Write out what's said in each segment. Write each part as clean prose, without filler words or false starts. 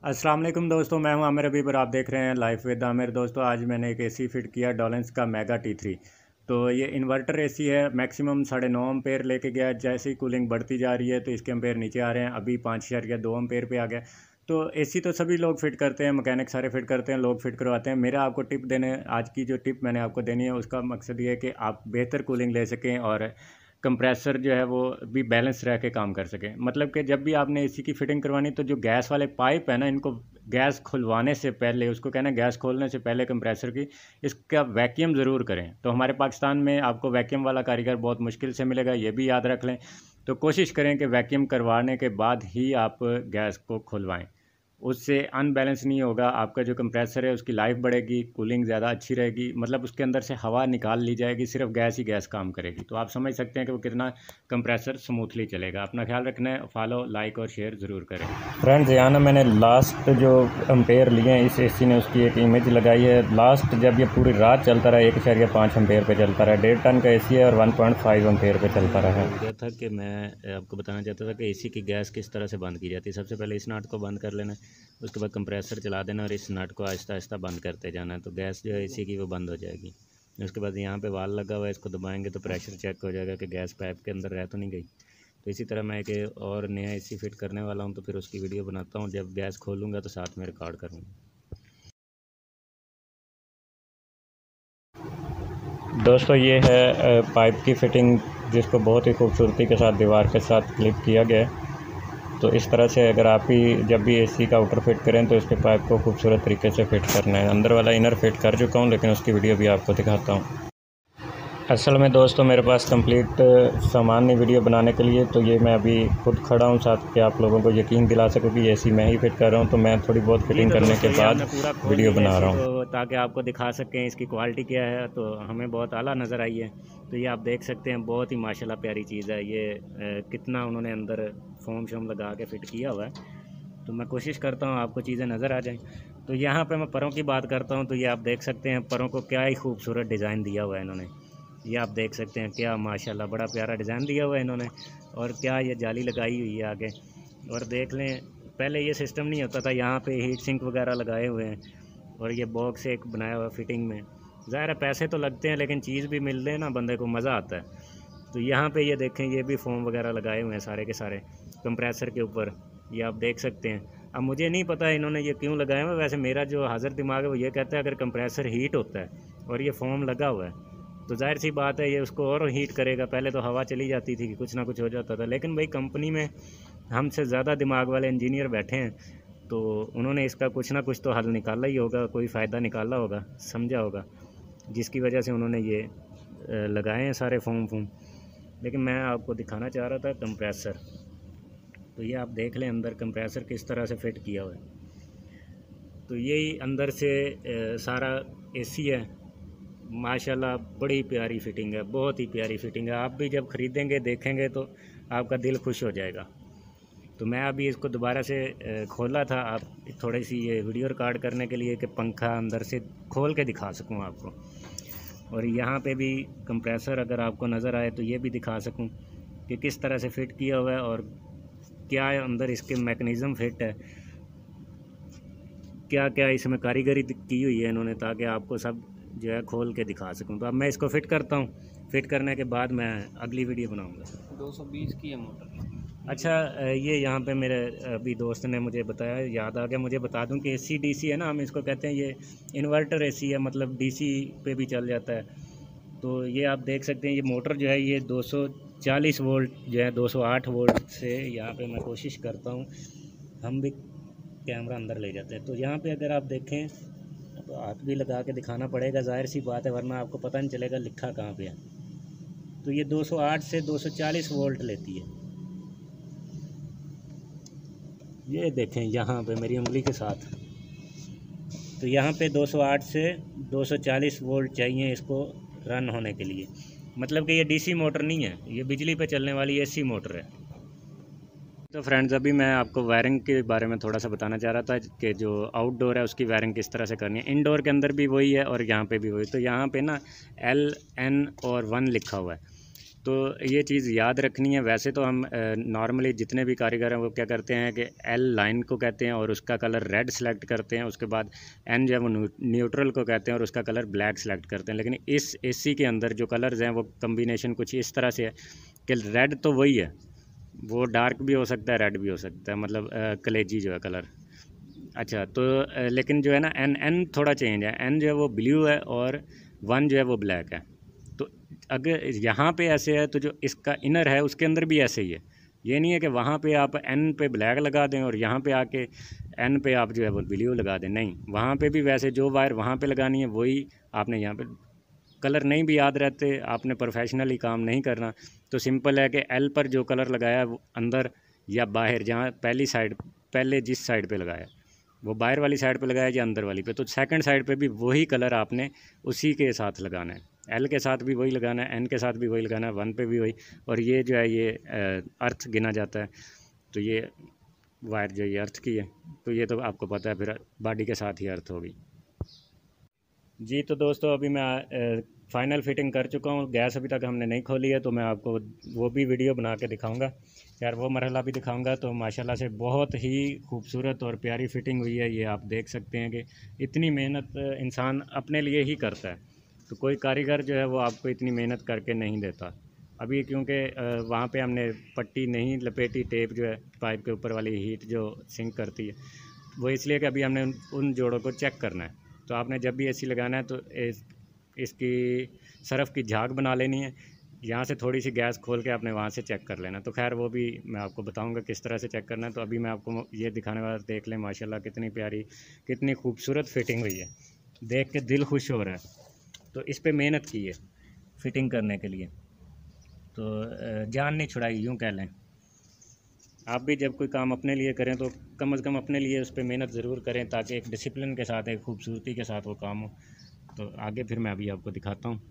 अस्सलाम वालेकुम दोस्तों, मैं हूं आमिर अभी पर आप देख रहे हैं लाइफ विद आमिर। दोस्तों आज मैंने एक एसी फिट किया डोलेंस का मेगा T3। तो ये इन्वर्टर एसी है, मैक्सिमम 9.5 एम्पेयर लेके गया। जैसे ही कूलिंग बढ़ती जा रही है तो इसके एम्पेयर नीचे आ रहे हैं। अभी 5.2 एम्पेयर पे आ गया। तो एसी तो सभी लोग फिट करते हैं, मैकेनिक सारे फिट करते हैं, लोग फिट करवाते हैं। मेरा आपको टिप देने, आज की जो टिप मैंने आपको देनी है उसका मकसद ये है कि आप बेहतर कूलिंग ले सकें और कंप्रेसर जो है वो भी बैलेंस रह के काम कर सके। मतलब कि जब भी आपने एसी की फिटिंग करवानी तो जो गैस वाले पाइप है ना, इनको गैस खुलवाने से पहले, उसको कहना है गैस खोलने से पहले कंप्रेसर की, इसका वैक्यूम ज़रूर करें। तो हमारे पाकिस्तान में आपको वैक्यूम वाला कारीगर बहुत मुश्किल से मिलेगा, ये भी याद रख लें। तो कोशिश करें कि वैक्यूम करवाने के बाद ही आप गैस को खुलवाएँ। उससे अनबैलेंस नहीं होगा, आपका जो कंप्रेसर है उसकी लाइफ बढ़ेगी, कूलिंग ज़्यादा अच्छी रहेगी। मतलब उसके अंदर से हवा निकाल ली जाएगी, सिर्फ गैस ही गैस काम करेगी। तो आप समझ सकते हैं कि वो कितना कंप्रेसर स्मूथली चलेगा। अपना ख्याल रखना है, फॉलो, लाइक और शेयर ज़रूर करें। फ्रेंड्स, यहाँ ना मैंने लास्ट जो एम्पेयर लिए हैं इस एसी ने, उसकी एक इमेज लगाई है। लास्ट जब ये पूरी रात चलता रहा 1.5 एम्पेयर पे चलता रहा। 1.5 टन का एसी है और 1.5 एम्पेयर पे चलता रहा है। क्या था कि मैं आपको बताना चाहता था कि एसी की गैस किस तरह से बंद की जाती है। सबसे पहले इस नट को बंद कर लेना, उसके बाद कंप्रेसर चला देना और इस नट को आहिस्ता आहिस्ता बंद करते जाना है, तो गैस जो है एसी की वो बंद हो जाएगी। उसके बाद यहाँ पे वाल लगा हुआ है, इसको दबाएंगे तो प्रेशर चेक हो जाएगा कि गैस पाइप के अंदर रह तो नहीं गई। तो इसी तरह मैं एक और नया एसी फिट करने वाला हूँ, तो फिर उसकी वीडियो बनाता हूँ। जब गैस खोलूँगा तो साथ में रिकॉर्ड करूँगा। दोस्तों ये है पाइप की फ़िटिंग, जिसको बहुत ही खूबसूरती के साथ दीवार के साथ क्लिप किया गया है। तो इस तरह से अगर आप ही जब भी एसी का आउटर फिट करें तो इसके पाइप को खूबसूरत तरीके से फिट करना है। अंदर वाला इनर फिट कर चुका हूँ, लेकिन उसकी वीडियो भी आपको दिखाता हूँ। असल में दोस्तों मेरे पास कंप्लीट सामान नहीं वीडियो बनाने के लिए, तो ये मैं अभी खुद खड़ा हूँ साथ के, आप लोगों को यकीन दिला सकूँ कि एसी मैं ही फिट कर रहा हूँ। तो मैं थोड़ी बहुत फिटिंग करने के बाद वीडियो बना रहा हूँ, तो ताकि आपको दिखा सकें इसकी क्वालिटी क्या है। तो हमें बहुत आला नज़र आई है। तो ये आप देख सकते हैं, बहुत ही माशाल्लाह प्यारी चीज़ है ये। कितना उन्होंने अंदर फोम शोम लगा के फ़िट किया हुआ है। तो मैं कोशिश करता हूँ आपको चीज़ें नज़र आ जाएं। तो यहाँ पे मैं परों की बात करता हूँ, तो ये आप देख सकते हैं परों को क्या ही खूबसूरत डिज़ाइन दिया हुआ है इन्होंने। ये आप देख सकते हैं, क्या माशाल्लाह बड़ा प्यारा डिज़ाइन दिया हुआ है इन्होंने। और क्या ये जाली लगाई हुई है आगे। और देख लें, पहले ये सिस्टम नहीं होता था, यहाँ पे हीट सिंक वगैरह लगाए हुए हैं और ये बॉक्स एक बनाया हुआ फिटिंग में। ज़ाहिर है पैसे तो लगते हैं, लेकिन चीज़ भी मिल रही है ना, बंदे को मज़ा आता है। तो यहाँ पे ये देखें, ये भी फोम वगैरह लगाए हुए हैं सारे के सारे कंप्रेसर के ऊपर, ये आप देख सकते हैं। अब मुझे नहीं पता इन्होंने ये क्यों लगाए हुए। वैसे मेरा जो हाज़िर दिमाग है वो ये कहता है अगर कंप्रेसर हीट होता है और ये फोम लगा हुआ है तो जाहिर सी बात है ये उसको और हीट करेगा। पहले तो हवा चली जाती थी कि कुछ ना कुछ हो जाता था, लेकिन भाई कंपनी में हमसे ज़्यादा दिमाग वाले इंजीनियर बैठे हैं, तो उन्होंने इसका कुछ ना कुछ तो हल निकाला ही होगा, कोई फ़ायदा निकाला होगा, समझा होगा, जिसकी वजह से उन्होंने ये लगाए हैं सारे फोम। लेकिन मैं आपको दिखाना चाह रहा था कंप्रेसर। तो ये आप देख लें अंदर कंप्रेसर किस तरह से फ़िट किया हुआ है। तो यही अंदर से सारा एसी है। माशाल्लाह बड़ी प्यारी फ़िटिंग है, बहुत ही प्यारी फ़िटिंग है। आप भी जब ख़रीदेंगे देखेंगे तो आपका दिल खुश हो जाएगा। तो मैं अभी इसको दोबारा से खोला था, आप थोड़ी सी ये वीडियो रिकॉर्ड करने के लिए कि पंखा अंदर से खोल के दिखा सकूं आपको। और यहाँ पे भी कंप्रेसर अगर आपको नज़र आए तो ये भी दिखा सकूं कि किस तरह से फ़िट किया हुआ है और क्या अंदर इसके मैकेनिज़्म फिट है, क्या क्या इसमें कारीगरी की हुई है इन्होंने, ताकि आपको सब जो है खोल के दिखा सकूं। तो अब मैं इसको फ़िट करता हूं, फ़िट करने के बाद मैं अगली वीडियो बनाऊंगा। 220 की है मोटर। अच्छा, ये यहाँ पे मेरे अभी दोस्त ने मुझे बताया, याद आ गया, मुझे बता दूं कि एसी डीसी है ना, हम इसको कहते हैं, ये इन्वर्टर एसी है, मतलब डीसी पे भी चल जाता है। तो ये आप देख सकते हैं, ये मोटर जो है ये 240 वोल्ट जो है 208 वोल्ट से, यहाँ पे मैं कोशिश करता हूँ, हम भी कैमरा अंदर ले जाते हैं। तो यहाँ पे अगर आप देखें तो हाथ भी लगा के दिखाना पड़ेगा, जाहिर सी बात है, वरना आपको पता नहीं चलेगा लिखा कहाँ पे है। तो ये 208 से 240 वोल्ट लेती है। ये देखें यहाँ पे मेरी उंगली के साथ, तो यहाँ पे 208 से 240 वोल्ट चाहिए इसको रन होने के लिए। मतलब कि ये डीसी मोटर नहीं है, ये बिजली पे चलने वाली एसी मोटर है। तो फ्रेंड्स, अभी मैं आपको वायरिंग के बारे में थोड़ा सा बताना चाह रहा था कि जो आउटडोर है उसकी वायरिंग किस तरह से करनी है। इनडोर के अंदर भी वही है और यहाँ पे भी वही। तो यहाँ पे ना LN और 1 लिखा हुआ है। तो ये चीज़ याद रखनी है। वैसे तो हम नॉर्मली जितने भी कारीगर हैं वो क्या करते हैं कि एल लाइन को कहते हैं और उसका कलर रेड सेलेक्ट करते हैं, उसके बाद एन जो है वो न्यूट्रल को कहते हैं और उसका कलर ब्लैक सेलेक्ट करते हैं। लेकिन इस एसी के अंदर जो कलर्स हैं वो कम्बिनेशन कुछ इस तरह से है कि रेड तो वही है, वो डार्क भी हो सकता है, रेड भी हो सकता है, मतलब कलेजी जो है कलर। अच्छा, तो लेकिन जो है ना एन एन थोड़ा चेंज है, एन जो है वो ब्लू है और वन जो है वो ब्लैक है। तो अगर यहाँ पे ऐसे है तो जो इसका इनर है उसके अंदर भी ऐसे ही है। ये नहीं है कि वहाँ पे आप एन पे ब्लैक लगा दें और यहाँ पे आके एन पे आप जो है वो ब्लू लगा दें, नहीं, वहाँ पे भी वैसे जो वायर वहाँ पे लगानी है वही आपने यहाँ पे। कलर नहीं भी याद रहते, आपने प्रोफेशनली काम नहीं करना, तो सिंपल है कि एल पर जो कलर लगाया वो अंदर या बाहर, जहाँ पहली साइड पहले जिस साइड पे लगाया वो बाहर वाली साइड पे लगाया या अंदर वाली पे, तो सेकंड साइड पे भी वही कलर आपने उसी के साथ लगाना है। एल के साथ भी वही लगाना है, एन के साथ भी वही लगाना है, वन पे भी वही। और ये जो है ये अर्थ गिना जाता है, तो ये वायर जो ये अर्थ की है, तो ये तो आपको पता है, फिर बॉडी के साथ ही अर्थ होगी। जी तो दोस्तों अभी मैं फ़ाइनल फ़िटिंग कर चुका हूँ। गैस अभी तक हमने नहीं खोली है, तो मैं आपको वो भी वीडियो बना के दिखाऊंगा यार, वो मरहला भी दिखाऊंगा। तो माशाल्लाह से बहुत ही खूबसूरत और प्यारी फ़िटिंग हुई है। ये आप देख सकते हैं कि इतनी मेहनत इंसान अपने लिए ही करता है, तो कोई कारीगर जो है वो आपको इतनी मेहनत करके नहीं देता। अभी क्योंकि वहाँ पे हमने पट्टी नहीं लपेटी, टेप जो है पाइप के ऊपर वाली हीट जो सिंक करती है, वो इसलिए कि अभी हमने उन जोड़ों को चेक करना है। तो आपने जब भी एसी लगाना है तो इसकी सरफ़ की झाग बना लेनी है, यहाँ से थोड़ी सी गैस खोल के आपने वहाँ से चेक कर लेना। तो खैर वो भी मैं आपको बताऊंगा किस तरह से चेक करना है। तो अभी मैं आपको ये दिखाने वाला, देख लें माशाल्लाह कितनी प्यारी कितनी खूबसूरत फ़िटिंग हुई है, देख के दिल खुश हो रहा है। तो इस पर मेहनत की है फ़िटिंग करने के लिए, तो जान नहीं छुड़ाई यूँ कह लें। आप भी जब कोई काम अपने लिए करें तो कम से कम अपने लिए उस पर मेहनत ज़रूर करें, ताकि एक डिसिप्लिन के साथ, एक खूबसूरती के साथ वो काम हो। तो आगे फिर मैं अभी आपको दिखाता हूँ।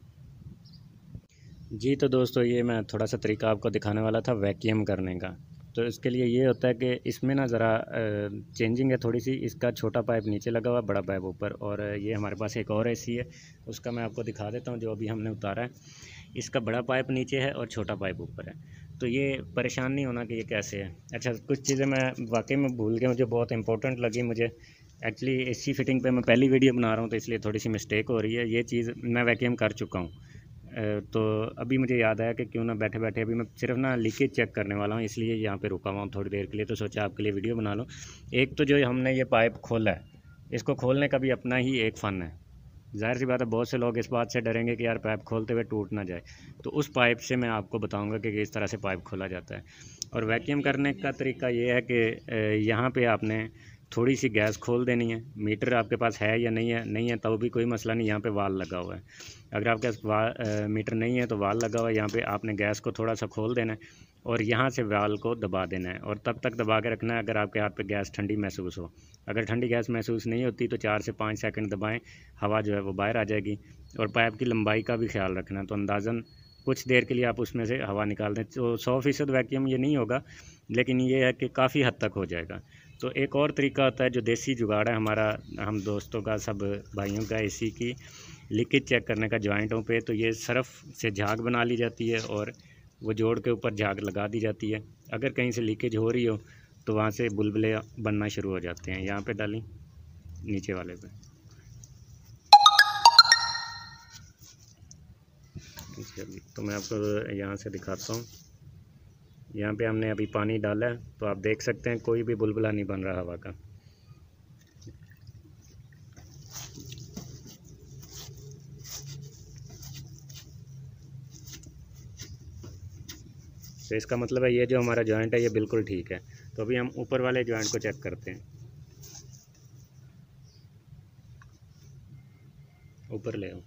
जी तो दोस्तों ये मैं थोड़ा सा तरीका आपको दिखाने वाला था वैक्यूम करने का। तो इसके लिए ये होता है कि इसमें ना ज़रा चेंजिंग है थोड़ी सी। इसका छोटा पाइप नीचे लगा हुआ, बड़ा पाइप ऊपर, और ये हमारे पास एक और एसी है, उसका मैं आपको दिखा देता हूँ जो अभी हमने उतारा है। इसका बड़ा पाइप नीचे है और छोटा पाइप ऊपर है। तो ये परेशान नहीं होना कि ये कैसे है। अच्छा, कुछ चीज़ें मैं वाकई में भूल गया, मुझे बहुत इंपॉर्टेंट लगी। मुझे एक्चुअली एसी फिटिंग पे मैं पहली वीडियो बना रहा हूँ, तो इसलिए थोड़ी सी मिस्टेक हो रही है। ये चीज़ मैं वैक्यूम कर चुका हूँ। तो अभी मुझे याद आया कि क्यों ना बैठे बैठे अभी मैं सिर्फ ना लीकेज चेक करने वाला हूँ, इसलिए यहाँ पे रुका हुआ हूँ थोड़ी देर के लिए। तो सोचा आपके लिए वीडियो बना लूँ। एक तो जो हमने ये पाइप खोला है, इसको खोलने का भी अपना ही एक फ़न है। ज़ाहिर सी बात है, बहुत से लोग इस बात से डरेंगे कि यार पाइप खोलते हुए टूट ना जाए। तो उस पाइप से मैं आपको बताऊँगा कि किस तरह से पाइप खोला जाता है। और वैक्यूम करने का तरीका ये है कि यहाँ पर आपने थोड़ी सी गैस खोल देनी है। मीटर आपके पास है या नहीं है तो भी कोई मसला नहीं, यहाँ पे वाल लगा हुआ है। अगर आपके पास मीटर नहीं है तो वाल लगा हुआ है, यहाँ पे आपने गैस को थोड़ा सा खोल देना है और यहाँ से वाल को दबा देना है, और तब तक दबा के रखना है अगर आपके हाथ पे गैस ठंडी महसूस हो। अगर ठंडी गैस महसूस नहीं होती तो 4 से 5 सेकंड दबाएं, हवा जो है वो बाहर आ जाएगी। और पाइप की लंबाई का भी ख्याल रखना, तो अंदाज़न कुछ देर के लिए आप उसमें से हवा निकाल दें। तो 100% वैक्यूम ये नहीं होगा, लेकिन ये है कि काफ़ी हद तक हो जाएगा। तो एक और तरीका होता है जो देसी जुगाड़ है हमारा, हम दोस्तों का, सब भाइयों का, एसी की लीकेज चेक करने का जॉइंटों पे। तो ये सरफ़ से झाग बना ली जाती है और वो जोड़ के ऊपर झाग लगा दी जाती है। अगर कहीं से लीकेज हो रही हो तो वहाँ से बुलबुले बनना शुरू हो जाते हैं। यहाँ पे डाली नीचे वाले पे, तो मैं आपको यहाँ से दिखाता हूँ। यहाँ पे हमने अभी पानी डाला है, तो आप देख सकते हैं कोई भी बुलबुला नहीं बन रहा हवा का। तो इसका मतलब है ये जो हमारा जॉइंट है ये बिल्कुल ठीक है। तो अभी हम ऊपर वाले जॉइंट को चेक करते हैं। ऊपर ले आओ।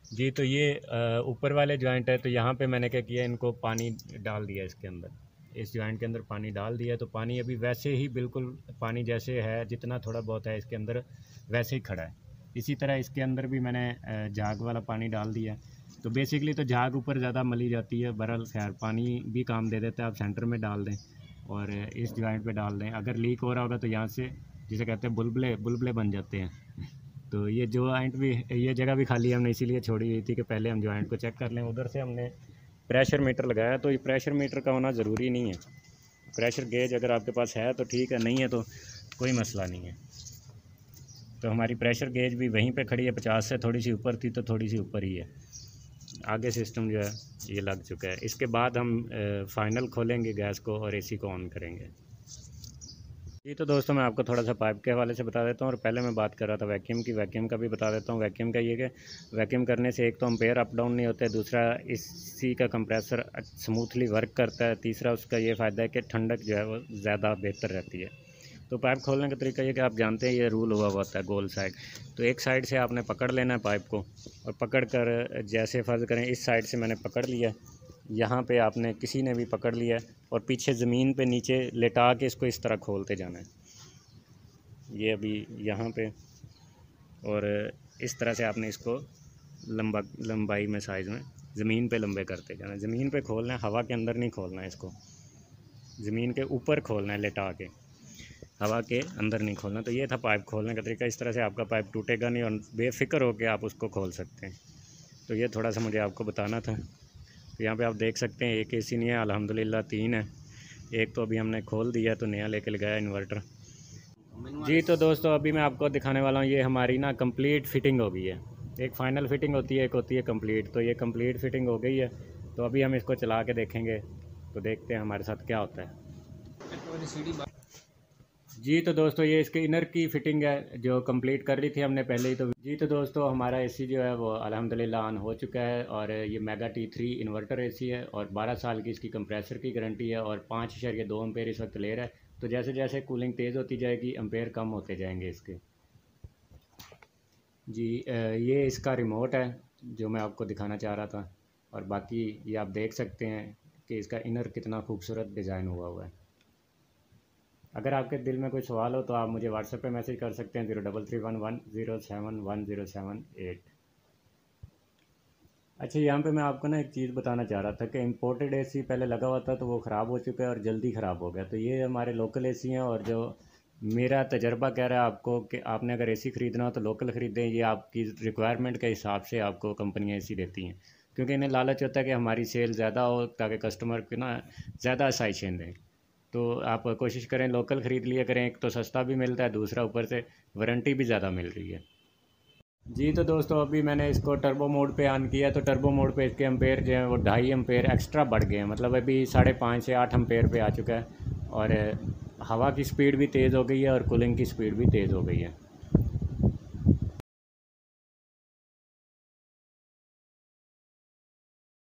जी तो ये ऊपर वाले जॉइंट है, तो यहाँ पे मैंने क्या किया, इनको पानी डाल दिया इसके अंदर, इस जॉइंट के अंदर पानी डाल दिया। तो पानी अभी वैसे ही बिल्कुल पानी जैसे है, जितना थोड़ा बहुत है इसके अंदर वैसे ही खड़ा है। इसी तरह इसके अंदर भी मैंने झाग वाला पानी डाल दिया। तो बेसिकली तो झाग ऊपर ज़्यादा मली जाती है, बहरहाल खैर पानी भी काम दे देता है, आप सेंटर में डाल दें। और इस जॉइंट पे डाल दें। अगर लीक हो रहा होगा तो यहाँ से जिसे कहते हैं बुलबुले बन जाते हैं। तो ये जॉइंट भी, ये जगह भी खाली हमने इसीलिए छोड़ी हुई थी कि पहले हम जॉइंट को चेक कर लें। उधर से हमने प्रेशर मीटर लगाया, तो ये प्रेशर मीटर का होना ज़रूरी नहीं है। प्रेशर गेज अगर आपके पास है तो ठीक है, नहीं है तो कोई मसला नहीं है। तो हमारी प्रेशर गेज भी वहीं पे खड़ी है, 50 से थोड़ी सी ऊपर थी तो थोड़ी सी ऊपर ही है। आगे सिस्टम जो है ये लग चुका है। इसके बाद हम फाइनल खोलेंगे गैस को और एसी को ऑन करेंगे। जी तो दोस्तों मैं आपको थोड़ा सा पाइप के हवाले से बता देता हूँ, और पहले मैं बात कर रहा था वैक्यूम की। वैक्यूम का भी बता देता हूँ। वैक्यूम का ये कि वैक्यूम करने से एक तो एम्पेयर अप डाउन नहीं होते, दूसरा इसी का कंप्रेसर स्मूथली वर्क करता है, तीसरा उसका ये फ़ायदा है कि ठंडक जो है वो ज़्यादा बेहतर रहती है। तो पाइप खोलने का तरीका ये कि आप जानते हैं ये रूल हुआ होता है गोल साइड। तो एक साइड से आपने पकड़ लेना है पाइप को, और पकड़ कर जैसे फ़र्ज़ करें इस साइड से मैंने पकड़ लिया, यहाँ पे आपने किसी ने भी पकड़ लिया और पीछे ज़मीन पे नीचे लेटा के इसको इस तरह खोलते जाना है। ये अभी यहाँ पे, और इस तरह से आपने इसको लंबाई में, साइज़ में ज़मीन पे लंबे करते जाना है। ज़मीन पे खोलना है, हवा के अंदर नहीं खोलना है इसको, ज़मीन के ऊपर खोलना है लेटा के, हवा के अंदर नहीं खोलना। तो ये था पाइप खोलने का तरीका। इस तरह से आपका पाइप टूटेगा नहीं और बेफिक्र होकर आप उसको खोल सकते हैं। तो ये थोड़ा सा मुझे आपको बताना था। तो यहाँ पे आप देख सकते हैं एक एसी नहीं है, अल्हम्दुलिल्लाह 3 है। एक तो अभी हमने खोल दिया तो नया लेके लगाया इन्वर्टर। जी तो दोस्तों अभी मैं आपको दिखाने वाला हूँ, ये हमारी ना कंप्लीट फिटिंग हो गई है। एक फ़ाइनल फिटिंग होती है, एक होती है कंप्लीट। तो ये कंप्लीट फिटिंग हो गई है। तो अभी हम इसको चला के देखेंगे, तो देखते हैं हमारे साथ क्या होता है। जी तो दोस्तों ये इसके इनर की फ़िटिंग है जो कंप्लीट कर ली थी हमने पहले ही। तो जी तो दोस्तों हमारा एसी जो है वो अल्हम्दुलिल्लाह ऑन हो चुका है, और ये मेगा T3 इन्वर्टर एसी है, और 12 साल की इसकी कंप्रेसर की गारंटी है, और 5.2 एम्पेयर इस वक्त ले रहा है। तो जैसे जैसे कूलिंग तेज़ होती जाएगी एम्पेयर कम होते जाएंगे इसके। जी ये इसका रिमोट है जो मैं आपको दिखाना चाह रहा था, और बाकी ये आप देख सकते हैं कि इसका इनर कितना खूबसूरत डिज़ाइन हुआ है। अगर आपके दिल में कोई सवाल हो तो आप मुझे व्हाट्सएप पे मैसेज कर सकते हैं 033110711078। अच्छा यहाँ पे मैं आपको ना एक चीज़ बताना चाह रहा था कि इम्पोर्टेड एसी पहले लगा हुआ था तो वो ख़राब हो चुका है और जल्दी ख़राब हो गया। तो ये हमारे लोकल एसी हैं, और जो मेरा तजर्बा कह रहा है आपको कि आपने अगर एसी ख़रीदना हो तो लोकल ख़रीदें। ये आपकी रिक्वायरमेंट के हिसाब से आपको कंपनियाँ एसी देती हैं, क्योंकि इन्हें लालच होता है कि हमारी सेल ज़्यादा हो ताकि कस्टमर को ना ज़्यादा आसाइशें दें। तो आप कोशिश करें लोकल ख़रीद लिया करें, एक तो सस्ता भी मिलता है, दूसरा ऊपर से वारंटी भी ज़्यादा मिल रही है। जी तो दोस्तों अभी मैंने इसको टर्बो मोड पे ऑन किया, तो टर्बो मोड पे इसके एम्पेयर जो है वो 2.5 एम्पेयर एक्स्ट्रा बढ़ गए हैं, मतलब अभी 5.5 से 8 एम्पेयर पे आ चुका है, और हवा की स्पीड भी तेज़ हो गई है और कूलिंग की स्पीड भी तेज़ हो गई है।